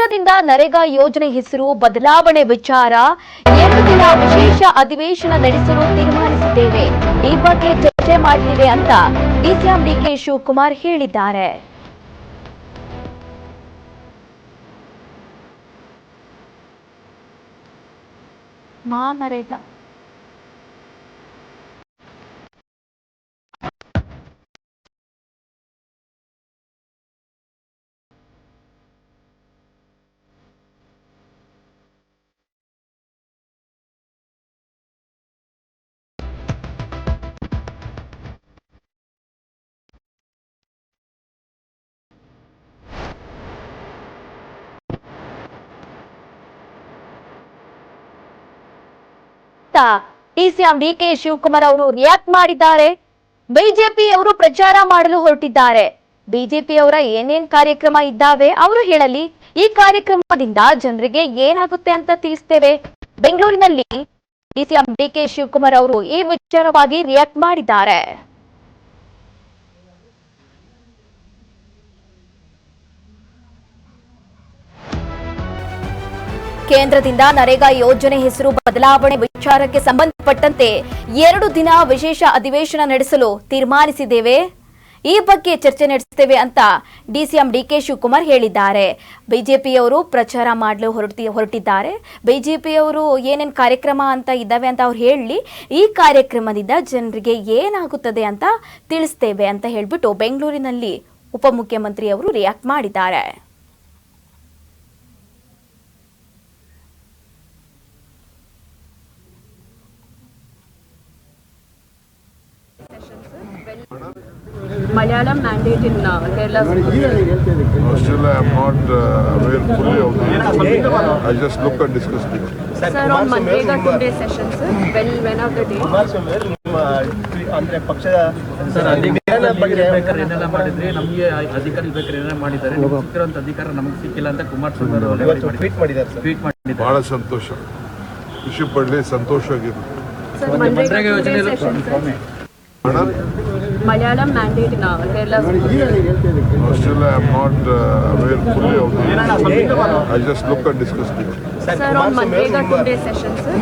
ಕೇಂದ್ರದಿಂದ ನರೇಗಾ ಯೋಜನೆ ಹೆಸರು ಬದಲಾವಣೆ ವಿಚಾರ 2 ದಿನ ವಿಶೇಷ ಅಧಿವೇಶನ ನಡೆಸಲು ತೀರ್ಮಾನಿಸಿದ್ದೇವೆ. ಈ ಬಗ್ಗೆ ಚರ್ಚೆ ಮಾಡ್ತೀವಿ ಅಂತ ಡಿಸಿಎಂ ಡಿಕೆ ಶಿವಕುಮಾರ್ ಹೇಳಿದ್ದಾರೆ. ನರೇಗಾ ಡಿಸಿಎಂ ಡಿಕೆ ಶಿವಕುಮಾರ್ ಅವರು ರಿಯಾಕ್ಟ್ ಮಾಡಿದ್ದಾರೆ. ಬಿಜೆಪಿ ಅವರು ಪ್ರಚಾರ ಮಾಡಲು ಹೊರಟಿದ್ದಾರೆ. ಬಿಜೆಪಿಯವರ ಏನೇನ್ ಕಾರ್ಯಕ್ರಮ ಇದ್ದಾವೆ ಅವರು ಹೇಳಲಿ. ಈ ಕಾರ್ಯಕ್ರಮದಿಂದ ಜನರಿಗೆ ಏನಾಗುತ್ತೆ ಅಂತ ತಿಳಿಸ್ತೇವೆ. ಬೆಂಗಳೂರಿನಲ್ಲಿ ಡಿಸಿಎಂ ಡಿಕೆ ಶಿವಕುಮಾರ್ ಅವರು ಈ ವಿಚಾರವಾಗಿ ರಿಯಾಕ್ಟ್ ಮಾಡಿದ್ದಾರೆ. ಕೇಂದ್ರದಿಂದ ನರೇಗಾ ಯೋಜನೆ ಹೆಸರು ಬದಲಾವಣೆ ವಿಚಾರಕ್ಕೆ ಸಂಬಂಧಪಟ್ಟಂತೆ 2 ದಿನ ವಿಶೇಷ ಅಧಿವೇಶನ ನಡೆಸಲು ತೀರ್ಮಾನಿಸಿದ್ದೇವೆ. ಈ ಬಗ್ಗೆ ಚರ್ಚೆ ನಡೆಸುತ್ತೇವೆ ಅಂತ ಡಿಸಿಎಂ ಡಿಕೆ ಶಿವಕುಮಾರ್ ಹೇಳಿದ್ದಾರೆ. ಬಿಜೆಪಿಯವರು ಪ್ರಚಾರ ಮಾಡಲು ಹೊರಟಿದ್ದಾರೆ. ಬಿಜೆಪಿಯವರು ಏನೇನು ಕಾರ್ಯಕ್ರಮ ಅಂತ ಇದ್ದಾವೆ ಅಂತ ಅವ್ರು ಹೇಳಿ, ಈ ಕಾರ್ಯಕ್ರಮದಿಂದ ಜನರಿಗೆ ಏನಾಗುತ್ತದೆ ಅಂತ ತಿಳಿಸ್ತೇವೆ ಅಂತ ಹೇಳ್ಬಿಟ್ಟು ಬೆಂಗಳೂರಿನಲ್ಲಿ ಉಪಮುಖ್ಯಮಂತ್ರಿ ಅವರು ರಿಯಾಕ್ಟ್ ಮಾಡಿದ್ದಾರೆ. Malayalam mandate in Kerala. Still, I am not aware fully of it. I just look and discuss it. Sir, on Manrega 2-day session, sir, when of the day? ಅಂದ್ರೆ ಪಕ್ಷದ ಸರ್ ಅಧಿಕಾರ ಬಗ್ಗೆ ಏನೆಲ್ಲ ಮಾಡಿದ್ರೆ ನಮಗೆ ಅಧಿಕಾರ ಇರಬೇಕಾದ್ರೆ ಏನೆಲ್ಲ ಮಾಡಿದ್ದಾರೆ, ಸಿಕ್ಕಿರುವಂತ ಅಧಿಕಾರ ನಮಗೆ ಸಿಕ್ಕಿಲ್ಲ ಅಂತ ಕುಮಾರಸ್ವಾಮಿ ಅವರು ಟ್ವೀಟ್ ಮಾಡಿದ್ದಾರೆ ಸರ್. ಟ್ವೀಟ್ ಮಾಡಿದ್ದಾರೆ. ಬಹಳ ಸಂತೋಷ, ಖುಷಿ ಪಡಲಿ, ಸಂತೋಷವಾಗಿರು. Sir, Manrega ಯೋಜನೆ Malayalam mandate in Kerala. Still, I am not aware fully of it. I just look and discuss it. Sir, on Manrega 2-day session, sir,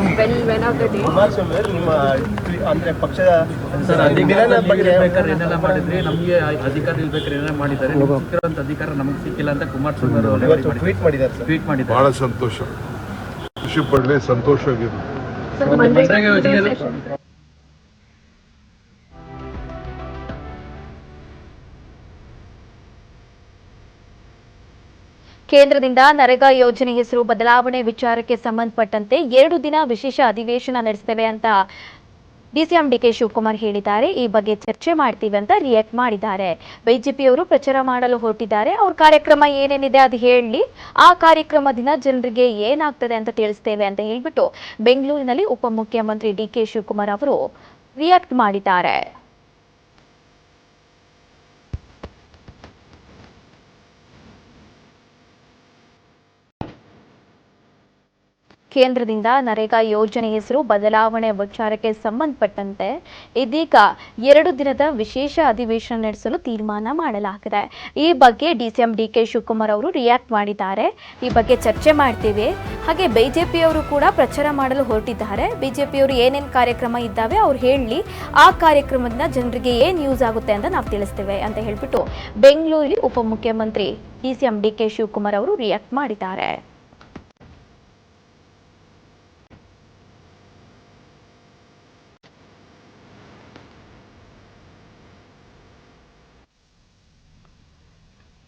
when of the day? Kumaraswamy ಅವರು ನಿಮ್ಮ ಅಂದ್ರೆ ಪಕ್ಷದ sir ಅಧಿಕಾರ ಬಗ್ಗೆ ಏನೆಲ್ಲ ಮಾಡಿದ್ರೆ ನಮಗೆ ಅಧಿಕಾರ ಇರಬೇಕಾದ್ರೆ ಏನೆಲ್ಲ ಮಾಡಿದ್ದಾರೆ, ಸಿಕ್ಕಿರುವಂತ ಅಧಿಕಾರ ನಮಗೆ ಸಿಕ್ಕಿಲ್ಲ ಅಂತ ಕುಮಾರಸ್ವಾಮಿ ಅವರು ಟ್ವೀಟ್ ಮಾಡಿದ್ದಾರೆ ಸರ್. ಟ್ವೀಟ್ ಮಾಡಿದ್ದಾರೆ. ಬಹಳ ಸಂತೋಷ, ಖುಷಿ ಪಡಲಿ, ಸಂತೋಷವಾಗಿರು. Sir, Manrega ಯೋಜನೆ ಕೇಂದ್ರದಿಂದ ನರೇಗಾ ಯೋಜನೆ ಹೆಸರು ಬದಲಾವಣೆ ವಿಚಾರಕ್ಕೆ ಸಂಬಂಧಪಟ್ಟಂತೆ 2 ದಿನ ವಿಶೇಷ ಅಧಿವೇಶನ ನಡೆಸುತ್ತೇವೆ ಅಂತ ಡಿಸಿಎಂ ಡಿಕೆ ಶಿವಕುಮಾರ್ ಹೇಳಿದ್ದಾರೆ. ಈ ಬಗ್ಗೆ ಚರ್ಚೆ ಮಾಡ್ತೀವಿ ಅಂತ ರಿಯಾಕ್ಟ್ ಮಾಡಿದ್ದಾರೆ. ಬಿಜೆಪಿಯವರು ಪ್ರಚಾರ ಮಾಡಲು ಹೊರಟಿದ್ದಾರೆ. ಅವ್ರ ಕಾರ್ಯಕ್ರಮ ಏನೇನಿದೆ ಅದು ಹೇಳಿ, ಆ ಕಾರ್ಯಕ್ರಮದಿಂದ ಜನರಿಗೆ ಏನಾಗ್ತದೆ ಅಂತ ತಿಳಿಸ್ತೇವೆ ಅಂತ ಹೇಳ್ಬಿಟ್ಟು ಬೆಂಗಳೂರಿನಲ್ಲಿ ಉಪಮುಖ್ಯಮಂತ್ರಿ ಡಿಕೆ ಶಿವಕುಮಾರ್ ಅವರು ರಿಯಾಕ್ಟ್ ಮಾಡಿದ್ದಾರೆ. ಕೇಂದ್ರದಿಂದ ನರೇಗಾ ಯೋಜನೆ ಹೆಸರು ಬದಲಾವಣೆ ವಿಚಾರಕ್ಕೆ ಸಂಬಂಧಪಟ್ಟಂತೆ ಇದೀಗ 2 ದಿನದ ವಿಶೇಷ ಅಧಿವೇಶನ ನಡೆಸಲು ತೀರ್ಮಾನ ಮಾಡಲಾಗಿದೆ. ಈ ಬಗ್ಗೆ ಡಿಸಿಎಂ ಡಿಕೆ ಶಿವಕುಮಾರ್ ಅವರು ರಿಯಾಕ್ಟ್ ಮಾಡಿದ್ದಾರೆ. ಈ ಬಗ್ಗೆ ಚರ್ಚೆ ಮಾಡ್ತೀವಿ. ಹಾಗೆ ಬಿಜೆಪಿಯವರು ಕೂಡ ಪ್ರಚಾರ ಮಾಡಲು ಹೊರಟಿದ್ದಾರೆ. ಬಿಜೆಪಿಯವರು ಏನೇನು ಕಾರ್ಯಕ್ರಮ ಇದ್ದಾವೆ ಅವ್ರು ಹೇಳಿ, ಆ ಕಾರ್ಯಕ್ರಮದಿಂದ ಜನರಿಗೆ ಏನು ಯೂಸ್ ಆಗುತ್ತೆ ಅಂತ ನಾವು ತಿಳಿಸ್ತೇವೆ ಅಂತ ಹೇಳ್ಬಿಟ್ಟು ಬೆಂಗಳೂರಲ್ಲಿ ಉಪಮುಖ್ಯಮಂತ್ರಿ ಡಿಸಿಎಂ ಡಿಕೆ ಶಿವಕುಮಾರ್ ಅವರು ರಿಯಾಕ್ಟ್ ಮಾಡಿದ್ದಾರೆ.